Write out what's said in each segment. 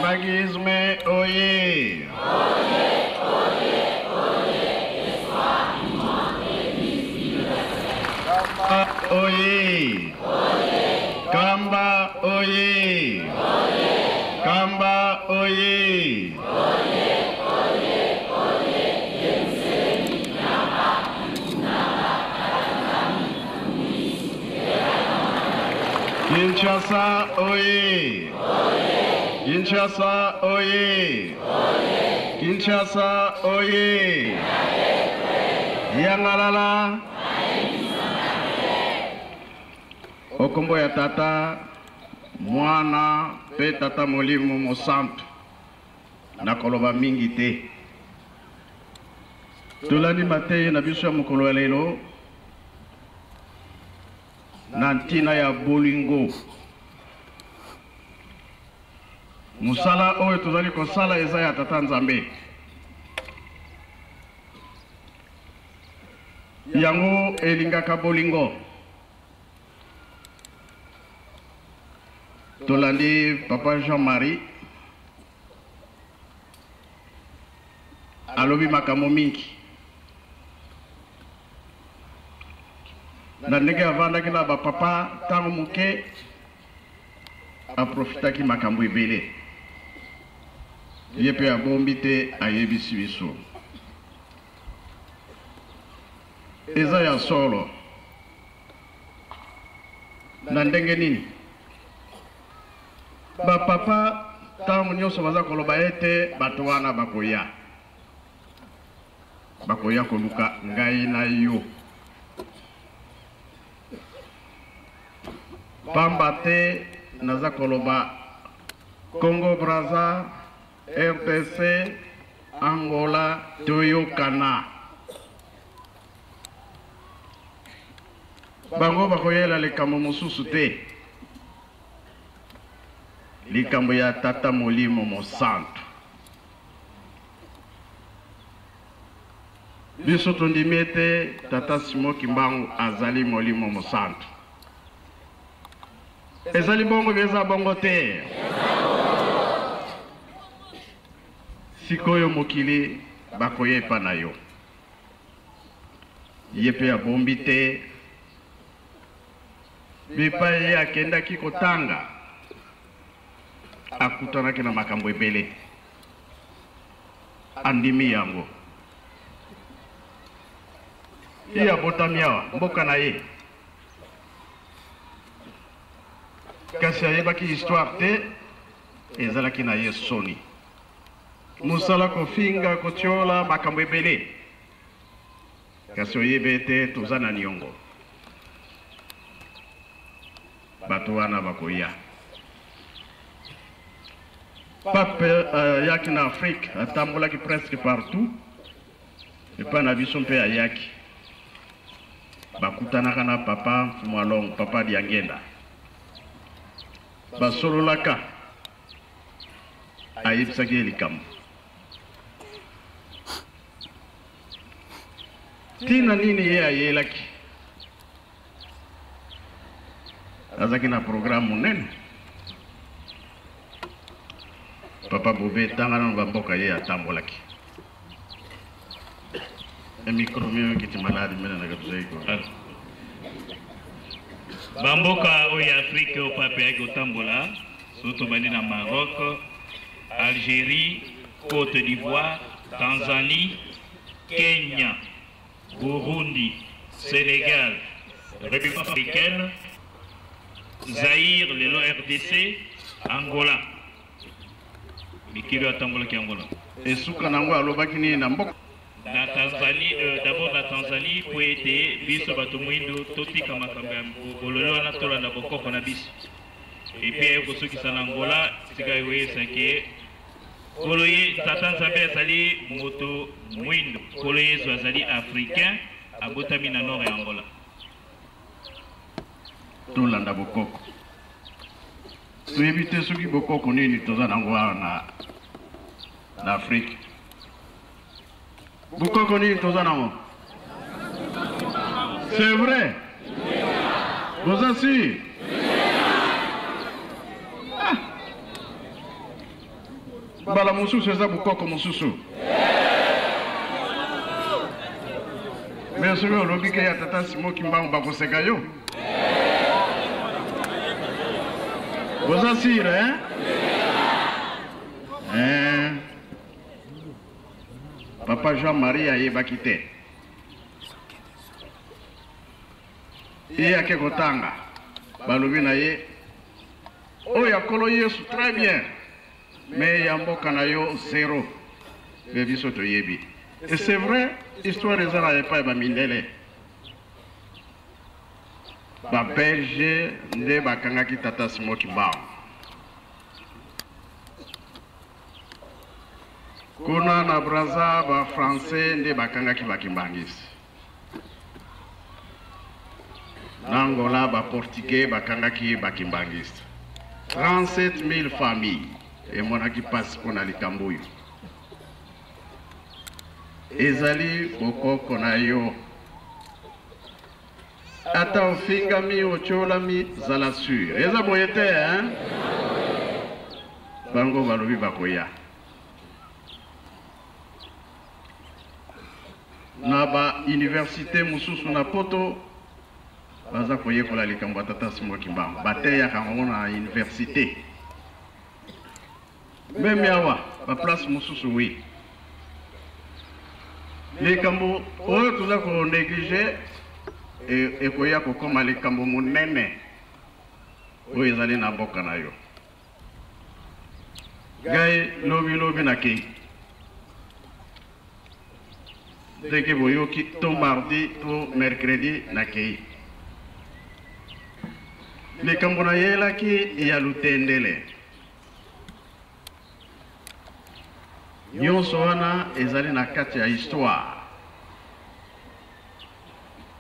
Bangisme oye! Oye! Kamba oye! Kamba oye! Kinshasa oye! Kinshasa oye! Kinshasa oye! Yangalala! Okombo ya tata mwana pe tata molimo mosantu na koloba mingi te. Tolani mateye na biso ya mokolo ya lelo na ntina ya bolingo. Musala oyo tozali kosala eza ya tata Nzambe. Yango elingaka bolingo. Tolandi Papa Jean-Marie alobi makambo mingi. Na ndenge avandaki na bapapa ntango moke aprofitaki makambo ebele. Ye mpe abombi te ayebisi biso. Eza ya solo. Na ndenge nini? Bapapa ntango nyonso baza koloba ete bato wana bakoya. Bakoya koluka ngai na yo. Pamba te naza koloba Congo Brazza, RDC, Angola, toyokana. Bango bakoyela likambo mosusu te. Likambo ya tata molimo mosantu. Biso tondimi ete tata Simon Kimbangu azali molimo mosantu. Ezali bongo beza bongo te. Sikoyo mokili bakoyepa na yo. Yepe abombi te. Bipa ye akendaki kotanga. Akutanaki na makambo ebele. Andimi yango. Iya botami awa mboka na ye. Kasi ayebaki histoire te ezalaki na ye soni. Musala kofinga kotiola makambo ebele. Kasi oyebe te toza na niongo. Bato wana bakoya. Pape yaki na Afrique atambolaki presque partout. Epa na biso mpe ayaki. Bakutanaka na papa Mwalongo, papa Diangenda. Basololaka ayebisaki likambo. Tina nini ye ayelaki? Azaki na programme munene. Papa Bobe tanga na bamboka ye atambolaki. Micro mio kiti maladi mena na gatseko. Bamboka oya Afrique au pape yake otambola, soto bandi na Maroc, Algérie, Côte d'Ivoire, Tanzanie, Kenya, Burundi, Sénégal, République africaine, Zaïre, le RDC, Angola. Mikilo atambola ki Angola. Esuka nango alobaki ni na mboka. Na Tanzanie, d'abord la Tanzanie pour aider biso bato mwindo totika makambo ya bololo na tola na bokoko na biso. Et puis ko soki sana Angola sika yoye sake koloye tata Nzambe azali moto mwindo koloye zo azali africain abotami na nord ya Angola. Tolanda bokoko. Tuebite soki bokoko nini toza nango na Afrique. Bokoko nini toza nango? C'est vrai? Vous aussi? Bala mususu eza bukoko mususu. Mais soki olobi ke ya tata Simon Kimbangu bakoseka yo. Boza sire, hein? Papa Jean-Marie ayebaki te. Ye ake kotanga. Balobi na ye. Oyo akolo Yesu très bien. Mais ya mboka na yo zéro. Mais biso toyebi. Et c'est vrai, histoire ezala epai ba mindele. Ba Belge nde bakangaki tata Simon Kimbangu. Kuna na Braza ba Français nde bakangaki bakimbangisi. Na Angola ba Portugais bakangaki bakimbangisi. 37 000 familles et monaki passe pona likambuyu. Ezali bokoko na yo. Ata ofingami ocholami zala sur. Eza boyete, hein? Bango balobi bakoya. Na ba université mususu na poto baza koyekola likambo tata Simon Kimbangu. Bateya kango na université. Même yawa, ba place mususu oui. Likambo oyo tuza ko négliger et koya ko koma likambo munene oyo ezali na mboka na yo. Gai lobi na kei. Dès que boyoki to mardi to mercredi na kei. Likambo na yela ki ya lutendele. Nyonso wana ezali na kati ya histoire.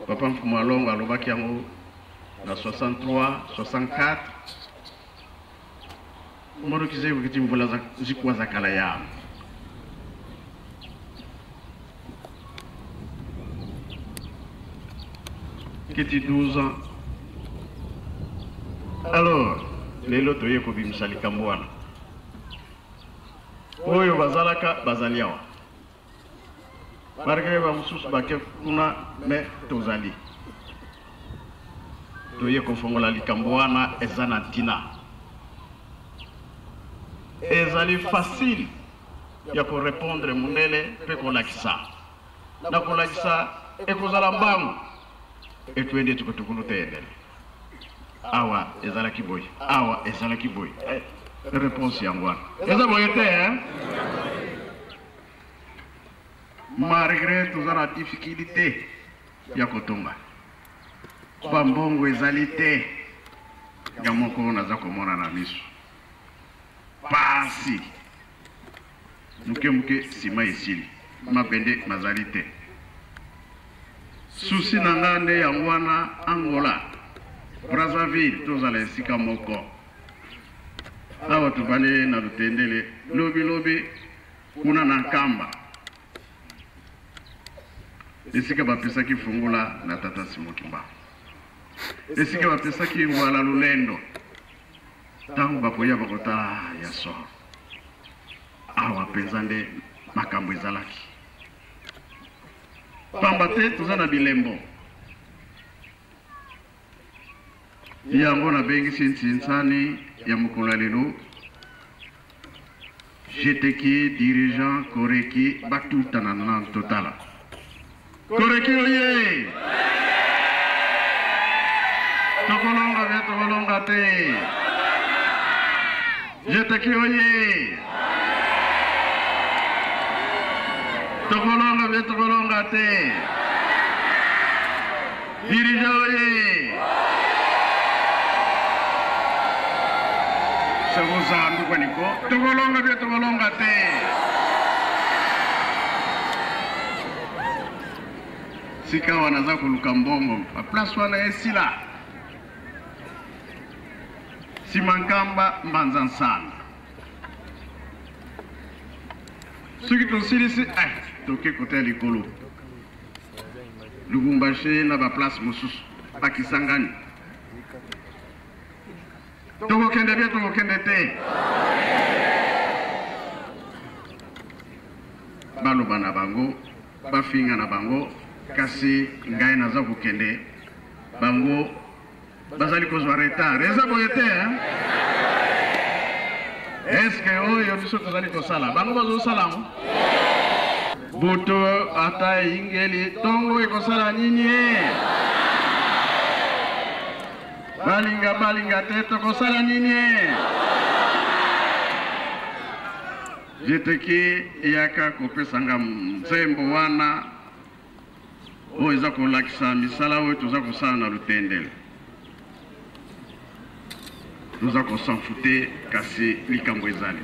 Papa Mfumalongo alobaki yango na 63, 64. Moro kizebu kiti mvula zikuwa za kala ya. Kiti 12 ans. Alors, lelo toye ko bimisa likambo wana. Oyo bazalaka bazaliawa. Barke ba mususu bake kuna me tozali. Toye ko fongola likambo wana ezana tina. Ezali facile ya ko répondre mundele pe ko lakisa. Na ko lakisa e ko zala mbangu. E tuende tukotukulu tendele. Awa ezala kiboy. Awa ezala kiboy. Réponse yangwana. Eza boyete, hein? Malgré toute la difficulté, yakotonga. Bambongo ezalité. Yamoko naza komona na misu. Pasi. Muke sima esili. Mabende mazalité. Souci nangande yangwana Angola. Brazzaville tozala esika moko. Awa tubane na lutendele lobi kuna na Nkamba. Esika bapesaki fungula na tata Simon Kimbangu. Esika bapesaki wala lulendo. Tangu bakoya bakota ya so. Awa penzande makambo ezalaki. Pamba te tozana bilembo. Yango na bengi sinsani ya mukula lelo. Jeteki dirigeant Koreki batuta na totala. Koreki oye! Tokolonga te. Jeteki oye! Tokolonga te. Dirigeant oye! Segoza ndukwa niko. Tokolonga te. Sika wanaza kuluka mbongo. A place wana esila. Simankamba mbanzansana. Soki tosilisi toke kote likolo. Lubumbashi na ba place mosusu bakisangani. Tokokende te. baloba na bango bafinga na bango kasi ngai naza kokende bango bazali kozwa retard eza boye te eske oyo biso tozali kosala bango bazosala ngo butu ata ingeli tongo ekosala nini balinga te tokosala nini jeteki yaka kopesanga nzembo wana oyo eza kolakisa misala oyo toza kosala na lutendele toza kosanfute kasi likambo ezali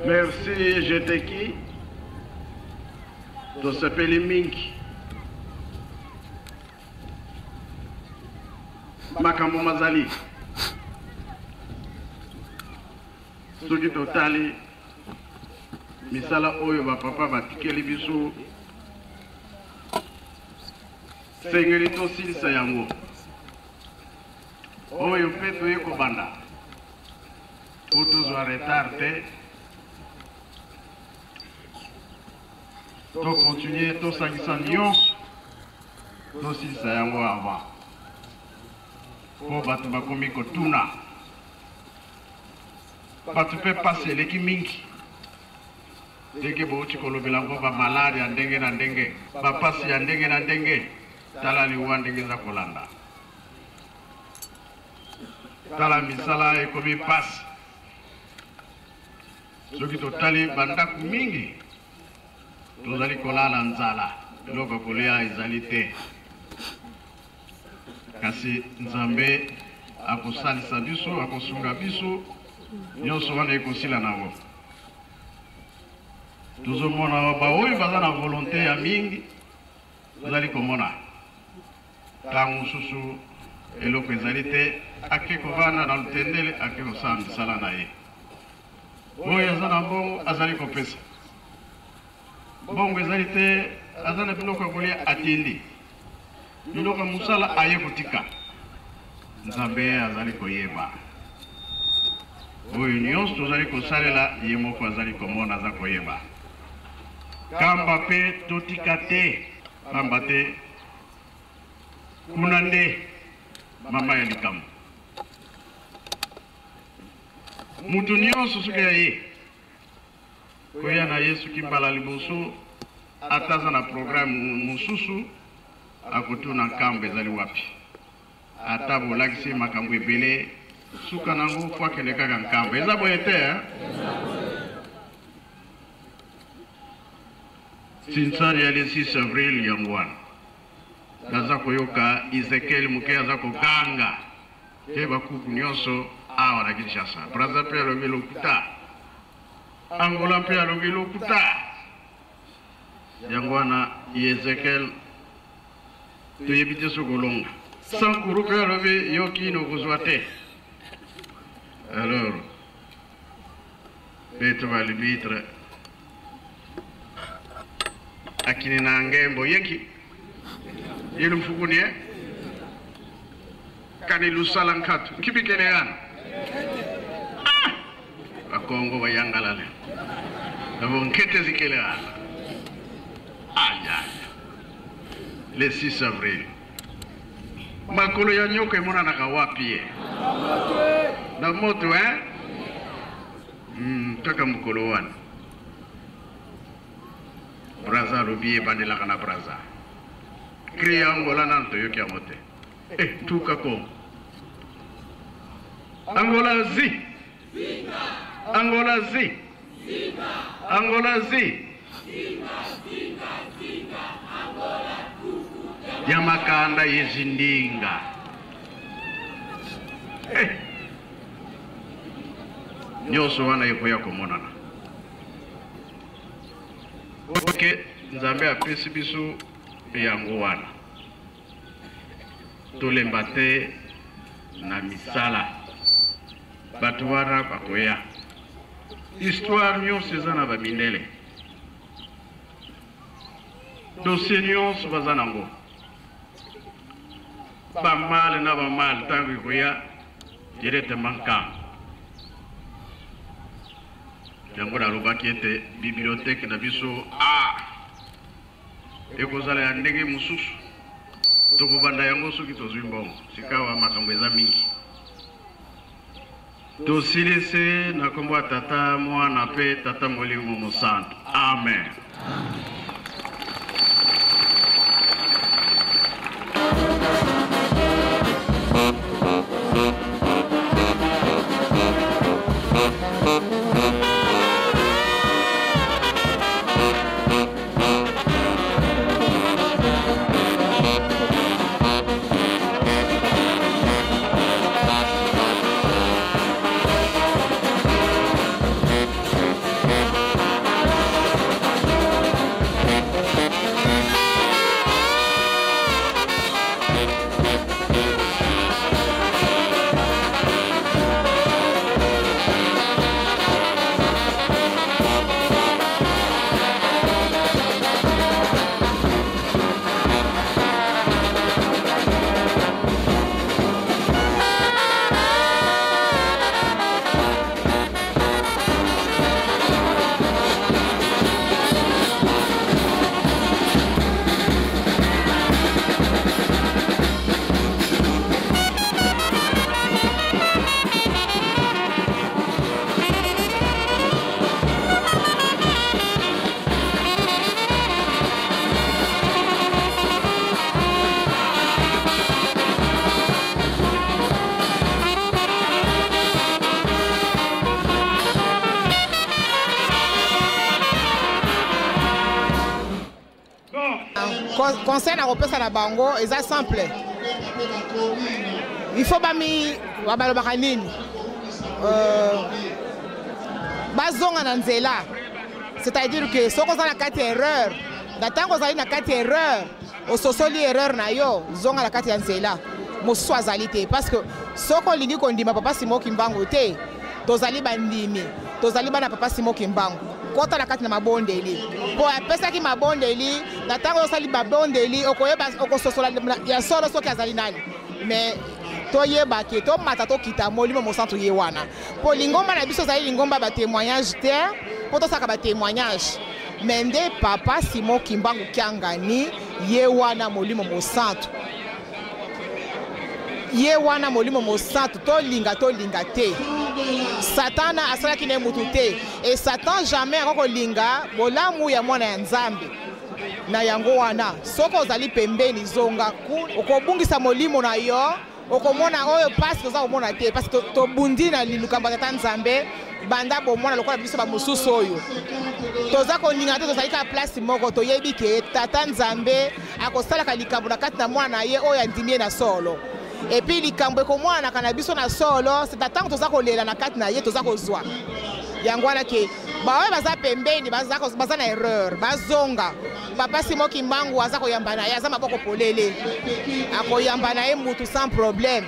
Merci Jeteki tosepeli mingi makambo mazali soki totali misala oyo bapapa batikeli biso sengeli tosilisa yango oyo mpe toye kobanda po tozwa retard te to continuer tosangisa nyonso tosilisa yango avant po bato bakomi kotuna bato mpe pasi eleki mingi ndenge bouti kolobela ngo bamalade ya ndenge na ndenge bapasi ya ndenge na ndenge tala liwa ndenge eza kolanda tala misala ekomi pasi soki totali bandako mingi tozali kolala nzala eloko kolia ezali te kasi nzambe akosalisa biso akosunga biso nyonso wana ekosila nango tozomona baoyo baza na volonté ya mingi tozali komona ntango mosusu eloko ezali te ake kovanda na lutendele ake kosala misala na ye oyo aza na mbongo azali kopesa mbongo ezali te aza na biloko ya kolia atindi biloko ya mosala aye kotika nzambe azali koyeba oyo nyonso tozali kosalela ye moko azali komona aza koyeba kamba mpe totika te pamba te kuna nde mama ya likambo mutu nyonso soki ya ye koya na Yesu kimbala liboso ataza na programme mususu akutuna nkambo ezali wapi ata bolakisi makambo ebele suka nango fo akende kaka nkambo eza boye te Sinsari ya le 6 avril yango wana naza koyoka Ezekiel muke aza koganga te bakuku nyonso awa na Kinshasa Braza mpe alobi lokuta Angola mpe alobi lokuta yango wana Ezekiel toyebi te sokolonga Sankuru mpe alobi yo kino kozwa te alors Petro balibitre akini na ngembo yeki yelu mfukuni kani lusala nkatu kibikele yana akongo bayangalale abo nkete zikele yana aya le 6 avril makolo ya nyoka imona nakawapi na moto taka mkolo wana Braza lobi bandela kana Braza Kriya Angola nanto yoki amote tuka ko Angola zi Angola zi Angola zi Yamakanda yezindinga nyoso wana yuko yako monana Oke nzambe apesi biso yango wana tolemba te na misala bato wana bakoya histoire nyonso eza na bamindele dossier nyonso baza nango bamale na bamale ntango ekoya directement nkambo yango nalobaki ete bibliothèque na biso ekozala ya ndenge mosusu tokobanda yango soki tozwi mbongo sikawa makambo eza mingi tosilisi na kombo ya tata mwana mpe tata molimo mosantu amen Conseil na kopesa na bango eza simple. Il faut bami wabalobaka nini bazonga na nzela, c'est-à-dire que soko za na kati erreur datango zali na kati erreur ososoli erreur na yo zonga na kati ya nzela mosusu azali te parce que soko olingi kondima papa Simon Kimbangu te tozali bandimi tozali bana papa Simon Kimbangu kota na kati na mabondeli po apesaki mabondeli na tango osali mabondeli okoyeba okososola ya solo soki azali nani mais toyeba ke to mata to kita molimo mosantu ye wana po lingomba na biso zali lingomba ba témoignage te po to saka ba témoignage mende papa Simon Kimbangu Kiangani ye wana molimo mosantu ye wana molimo mosantu tolinga te satana asalaki na mutu te et satan jamais akokolinga bolamu ya mwana ya nzambe na yango wana soko ozali pembeni zonga okobungisa molimo na yo okomona oyo pasi toza komona te pasi tobundi na lilukambo ya tata nzambe banda bomona lokola biso bamosusu oyo toza koninga te tozali ka place moko toyebi ke tata nzambe akosalaka likambo na kati na mwana na ye oyo andimi ye na solo epuis likambo ekomonanaka na biso na solo c'est ntango toza kolela na kati na ye toza kozwa yango wana ke baoyo baza pembeni baza na erreur bazonga papa Simon Kimbangu aza koyamba na ye aza maboko polele akoyamba na ye mutu sans problème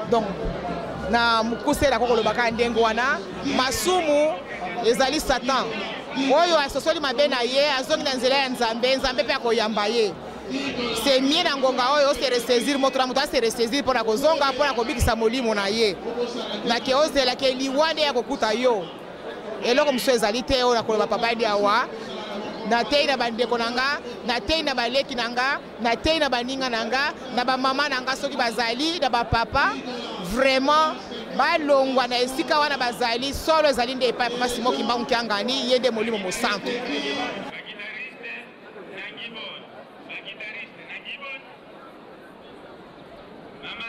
donc na mukusela kokolobaka ndenge wana masumu ezali satan oyo asosoli mabe na ye azongi na nzela ya nzambe mpe akoyamba ye c'est mieux na ngonga oyo se ressaisir moto na moto se ressaisir pour na kozonga pour na kobikisa molimo na ye na ke ozela ke liwande ya kokuta yo eloko mosusu ezali te oyo nakoloba papa di awa na tei na bandeko na nga na tei na baleki na nga na tei na baninga na nga na bamama na nga soki bazali na bapapa vraiment balongwa na esika wana bazali solo ezali nde epai papa Simon Kimbangu Kiangani ye nde molimo mosantu. Mama